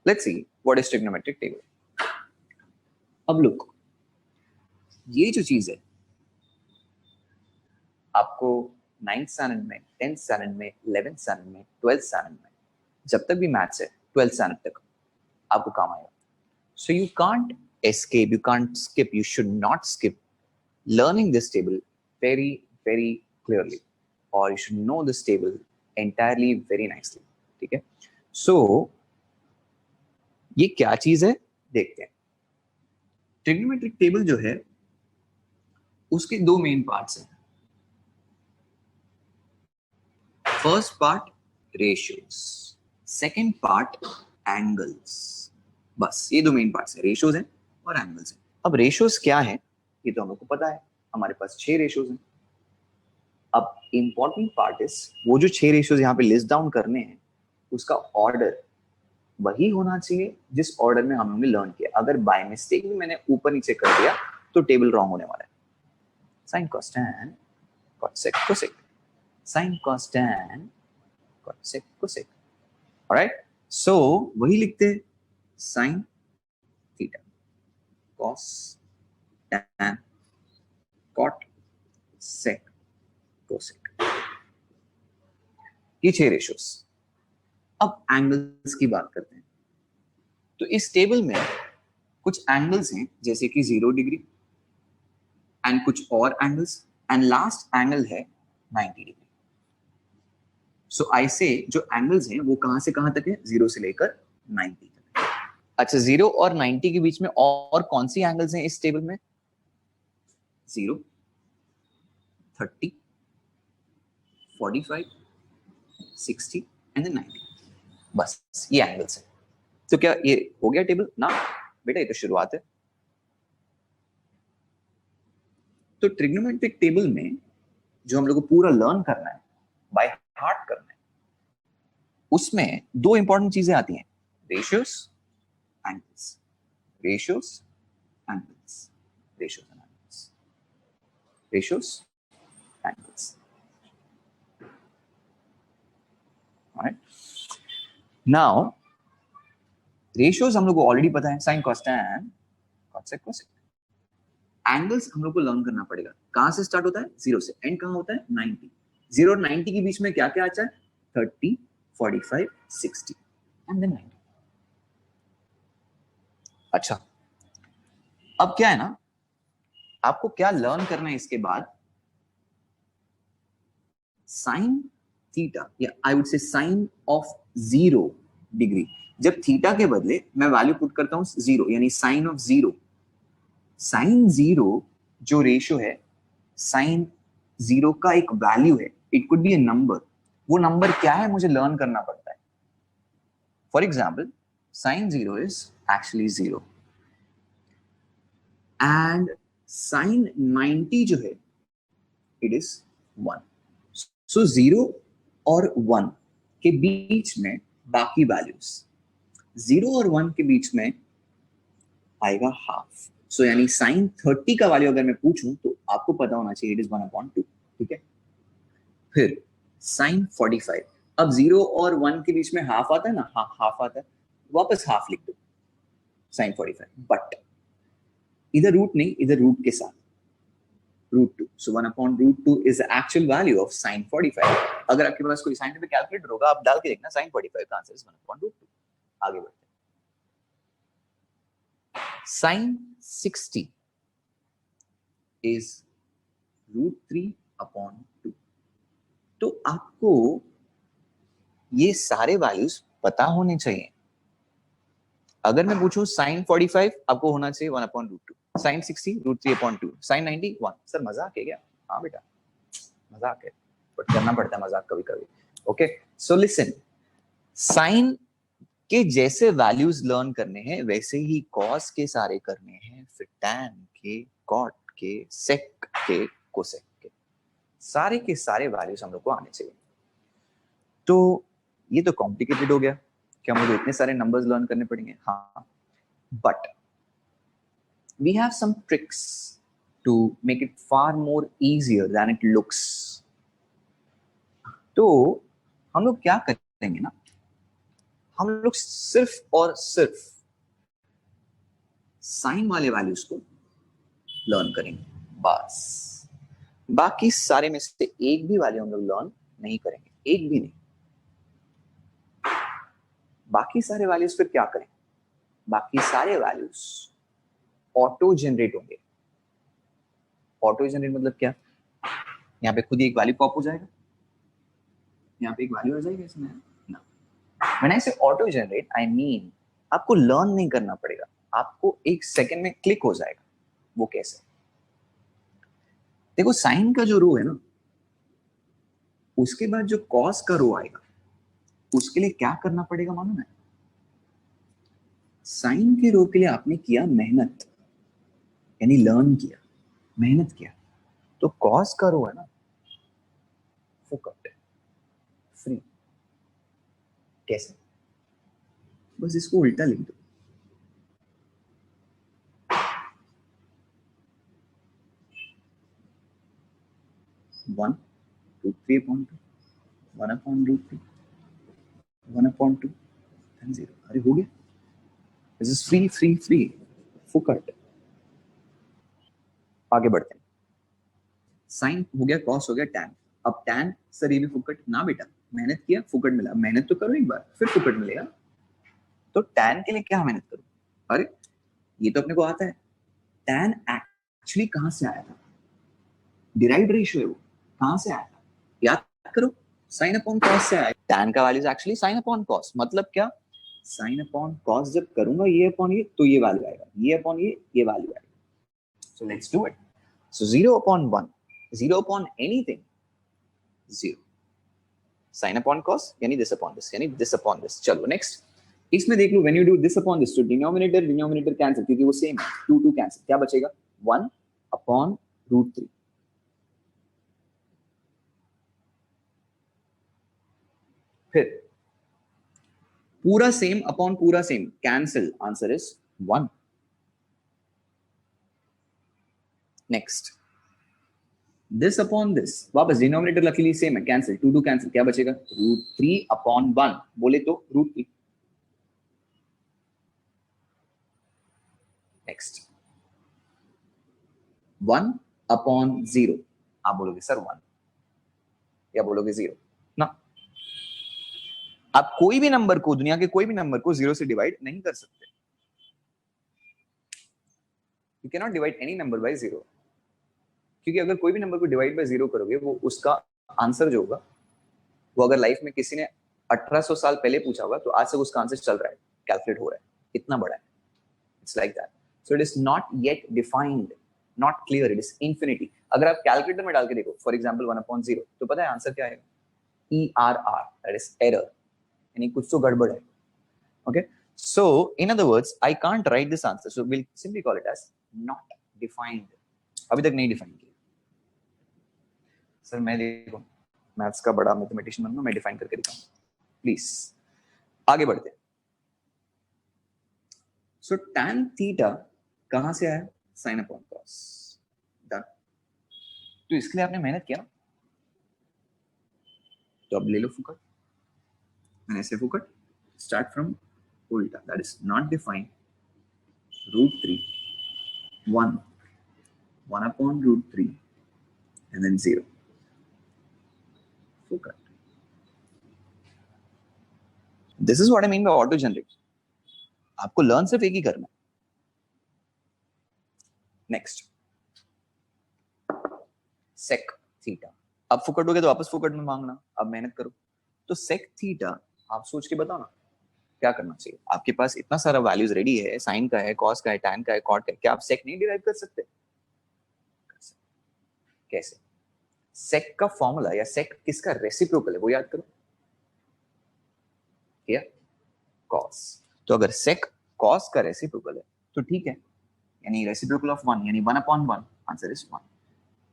Let's see what is trigonometric table. अब look, ये जो चीज है आपको 9th स्टैंडर्ड में, 10th स्टैंडर्ड में, 11th स्टैंडर्ड में, 12th स्टैंडर्ड में, जब तक भी मैथ्स है 12th स्टैंडर्ड तक आपको काम आएगा. So you can't escape, you can't skip, you should not skip learning this table very, very clearly, or you should know this table entirely very nicely. ठीक है? So ये क्या चीज है देखते हैं. ट्रिग्नोमेट्रिक टेबल जो है उसके दो मेन पार्ट्स हैं. First part ratios, second part angles. बस ये दो मेन पार्ट्स हैं, रेशियोज हैं और एंगल्स हैं. अब रेशियोज क्या है ये तो हमको पता है, हमारे पास 6 रेशियोज हैं. अब इंपॉर्टेंट पार्ट इज वो जो 6 रेशियोज यहाँ पे लिस्ट डाउन करने हैं उसका ऑर्डर वही होना चाहिए जिस ऑर्डर में हमने लर्न किया. अगर बाय मिस्टेक भी मैंने ऊपर नीचे कर दिया तो टेबल रॉन्ग होने वाला है. Sine cos tan cot sec cosec, sine cos tan cot sec cosec. Alright, so वही लिखते हैं sine theta cos tan cot sec cosec. ये 6 रेशियोज. अब एंगल्स की बात करते हैं. तो इस टेबल में कुछ एंगल्स हैं जैसे कि 0 डिग्री एंड कुछ और एंगल्स, एंड लास्ट एंगल है 90 डिग्री. सो आई से जो एंगल्स हैं वो कहां से कहां तक है, 0 से लेकर 90 तक. अच्छा, 0 और 90 के बीच में और कौन सी एंगल्स हैं इस टेबल में? 0, 30, 45, 60 एंड देन 90. बस ये एंगल्स है. तो क्या ये हो गया टेबल? ना बेटा, ये तो शुरुआत है. तो ट्रिग्नोमेट्रिक टेबल में जो हम लोग को पूरा लर्न करना है, बाय हार्ट करना है, उसमें दो इंपॉर्टेंट चीजें आती हैं, ratios, angles. Ratios, angles, ratios, angles, ratios, angles. Alright, now ratios हम लोग को ऑलरेडी पता है, sine cos tan cot sec cosec. Angles हम लोग को लर्न करना पड़ेगा. कहां से स्टार्ट होता है? 0 से. एंड कहां होता है? 90. 0 और 90 के बीच में क्या क्या आता है? 30, 45, 60 एंड देन 90. अच्छा, अब क्या है ना, आपको क्या लर्न करना है इसके बाद? साइन थीटा, या I would say sine of 0 degree. जब थीटा के बदले मैं वैल्यू पुट करता हूं 0, यानी साइन ऑफ 0. साइन 0 जो रेशियो है, साइन 0 का एक वैल्यू है, it could be a number. वो नंबर क्या है मुझे लर्न करना पड़ता है. For example, sine 0 is actually 0 and sine 90 जो है इट इज 1. सो 0 और 1 के बीच में बाकी वैल्यूज, 0 और 1 के बीच में आएगा हाफ. सो यानी साइन 30 का वैल्यू अगर मैं पूछूं तो आपको पता होना चाहिए इट इज 1/2. ठीक है. फिर साइन 45, अब 0 और 1 के बीच में हाफ आता है ना, हाँ हाफ आता है, वापस हाफ लिख दो साइन 45. बट इधर रूट नहीं, इधर रूट के साथ √2. सो 1/√2 is the actual value of sine 45. अगर आपके पास कोई साइंटिफिक कैलकुलेटर होगा आप डाल के देखना, साइन 45 का आंसर इज 1/√2. आगे बढ़ते हैं. Sine 60 is √3/2. तो आपको ये सारे वैल्यूज पता होने चाहिए. अगर मैं पूछूं साइन 45 आपको होना चाहिए 1/√2, साइन 60 √3/2, साइन 90 1. सर मजाक है क्या? हाँ बेटा मजाक है, बट करना पड़ता है मजाक कभी कभी. ओके, सो लिसन, साइन के जैसे वैल्यूज लर्न करने हैं वैसे ही कॉस के सारे करने हैं, फिर टैन के, कॉट के, सेक के, कोसेक के, सारे के सारे वैल्यूज हम लोग को आने चाहिए. तो ये तो कॉम्प्लिकेटेड हो गया, क्या मुझे इतने सारे नंबर्स लर्न करने पड़ेंगे? हाँ, but we have some tricks to make it far more easier than it looks. तो हम लोग क्या करेंगे ना, हम लोग सिर्फ और सिर्फ साइन वाले वैल्यूज को लर्न करेंगे बस। बाकी सारे में से एक भी वैल्यू हम लोग लर्न नहीं करेंगे, एक भी नहीं। बाकी सारे वैल्यूज फिर क्या करें? बाकी सारे वैल्यूज ऑटो जनरेट होंगे। ऑटो जनरेट मतलब क्या? यहाँ पे खुद ही एक वैल्यू पॉप हो जाएगा, यहाँ पे एक वैल्यू आ जाएगी इसमें ना। व्हेन आई से ऑटो जनरेट, आई मीन आपको लर्न नहीं करना पड़ेगा, आपको एक सेकंड में क्लिक हो जाएगा। वो कैसे? देखो साइन का जो रो है ना, उसके बाद जो कॉस का रो आएगा, उसके लिए क्या करना पड़ेगा मालूम है? साइन के रो के लिए आपने किया मेहनत, यानी लर्न किया, मेहनत किया। तो कॉस का रो है ना, फुकट, फ्री। कैसे? बस इसको उल्टा लिख दो। One root three upon two, one upon root three, one upon two, and zero. अरे हो गया, this is free free free, फुकट। आगे बढ़ते हैं। साइन हो गया, कॉस हो गया, टैन। अब टैन सर ये भी फुकट ना बेटा, मेहनत किया फुकट मिला, मेहनत तो करो एक बार फिर फुकट मिलेगा। तो टैन के लिए क्या मेहनत करो? अरे ये तो अपने को आता है। टैन एक्चुअली कहां से आया था? डिराइव्ड रेशियो है वो, कहां से आया था याद करो, साइन अपॉन कॉस से आया। टैन का value is actually sign upon cos. मतलब क्या? साइन अपॉन कॉस जब करूंगा ये अपॉन ये, तो ये वैल्यू आएगा, ये अपॉन ये वैल्यू आएगा। So let's do it. So 0 upon 1, 0 upon anything 0, sine upon cos यानी दिस अपॉन दिस, यानी दिस अपॉन दिस। चलो नेक्स्ट, इसमें देख लो, when you do this upon this, तो डिनोमिनेटर डिनोमिनेटर कैंसिल, क्योंकि वो सेम है, 2 2 कैंसिल, क्या बचेगा? 1 अपॉन रूट 3। फिर पूरा सेम अपॉन पूरा same cancel, answer is 1। Next, this upon this, वापस डिनोमिनेटर लकीली सेम है, कैंसिल, 2 2 कैंसिल, क्या बचेगा? रूट 3 अपॉन 1, बोले तो रूट 3। नेक्स्ट, 1 अपॉन 0, आप बोलोगे सर 1 या बोलोगे 0 ना। आप कोई भी नंबर को, दुनिया के कोई भी नंबर को 0 से डिवाइड नहीं कर सकते। You can not divide any number by 0, क्योंकि अगर कोई भी नंबर को डिवाइड बाय 0 करोगे, वो उसका आंसर जो होगा, वो अगर लाइफ में किसी ने 1800 साल पहले पूछा होगा, तो आज से उसका आंसर चल रहा है, कैलकुलेट हो रहा है, इतना बड़ा है। It's like that. So it is not yet defined, not clear, it is infinity. अगर आप कैलकुलेटर में डाल के देखो, फॉर एग्जाम्पल 1/0, तो पता है आंसर क्या आएगा? ERR, दैट इज एरर, यानी कुछ तो गड़बड़ है। Okay, so in other words, I can't write this answer, so we'll simply call it as not defined. अभी तक नहीं डिफाइन किया सर। मैं देखो मैथ्स का बड़ा मैथमेटिशियन बनूंगा, मैं डिफाइन करके दिखाऊंगा, प्लीज। आगे बढ़ते हैं। सो tan थीटा कहां से आया? Sign upon cos. डन। तो इसके लिए आपने मेहनत किया ना, तो अब ले लो फुकट। मैंने ऐसे फुकट, स्टार्ट फ्रॉम उल्टा, that is not defined, root 3, 1, 1 upon root 3, and then 0. Focus. This is what I mean by auto generate. आपको लर्न सिर्फ एक ही करना है। Next, sec theta. अब फुकट हो गया तो वापस फुकट में मांगना, अब मेहनत करो। तो सेक थीटा आप सोच के बताओ ना क्या करना चाहिए। आपके पास इतना सारा वैल्यूज रेडी है, साइन का है, कॉस का है, टैन का है, कॉट का है, क्या आप सेक नहीं डिराइव कर सकते? कैसे? सेक का फॉर्मूला या सेक किसका रेसिप्रोकल है वो याद करो, क्या? कॉस। तो अगर सेक कॉस का रेसिप्रोकल है तो ठीक है, यानी रेसिप्रोकल ऑफ 1 यानी 1/1, answer is 1।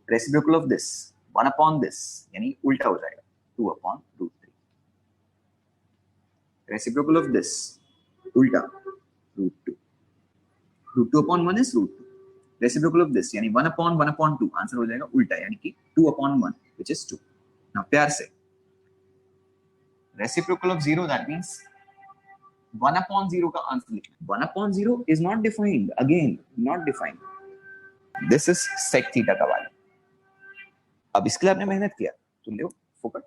Reciprocal of this 1/this यानी उल्टा हो जाएगा, 2/√3। रेसिप्रोकल ऑफ दिस उल्टा √2, √2/1 इज √2। रेसिप्रोकल ऑफ दिस यानी 1/1/2, आंसर हो जाएगा उल्टा, यानी कि 2/1 which is 2। नाउ प्यार से, रेसिप्रोकल ऑफ 0 दैट मींस 1/0 का आंसर लिखना। 1/0 is not defined, again not defined. This is sec theta का वैल्यू। अब इसके लिए आपने मेहनत किया तो लो फोकट,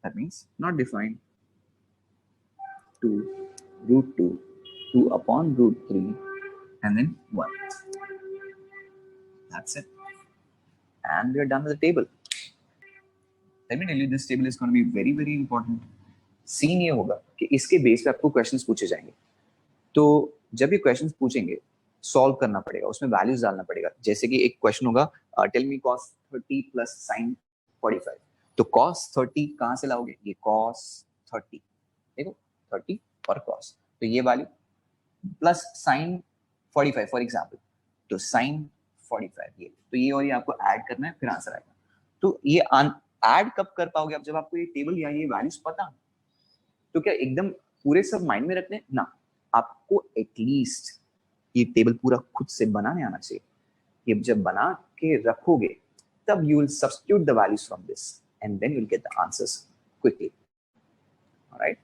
that means not defined। 2 √2 2/√3 and then 1, that's it, and we are done with the table। Let me tell you, this table is going to be very very important। Scene ये होगा कि इसके बेस पे आपको क्वेश्चंस पूछे जाएंगे, तो जब ये क्वेश्चंस पूछेंगे सॉल्व करना पड़ेगा, उसमें वैल्यूज डालना पड़ेगा। जैसे कि एक क्वेश्चन होगा tell me cos 30 plus sin 45, तो cos 30 कहां से लाओगे, ये cos 30, देखो 30 और cos, तो ये value plus sin 45 for example, तो sin 45 ये, तो ये और ये आपको ऐड करना है, फिर आंसर आएगा। तो ये ऐड कब कर पाओगे आप, जब आपको ये टेबल या ये वैल्यूज पता। तो क्या एकदम पूरे सब माइंड में रखने ना, आपको एटलीस्ट ये टेबल पूरा खुद से बनाने आना चाहिए। ये जब बना के रखोगे तब you will substitute the values from this and then you'll get the answers quickly, all right।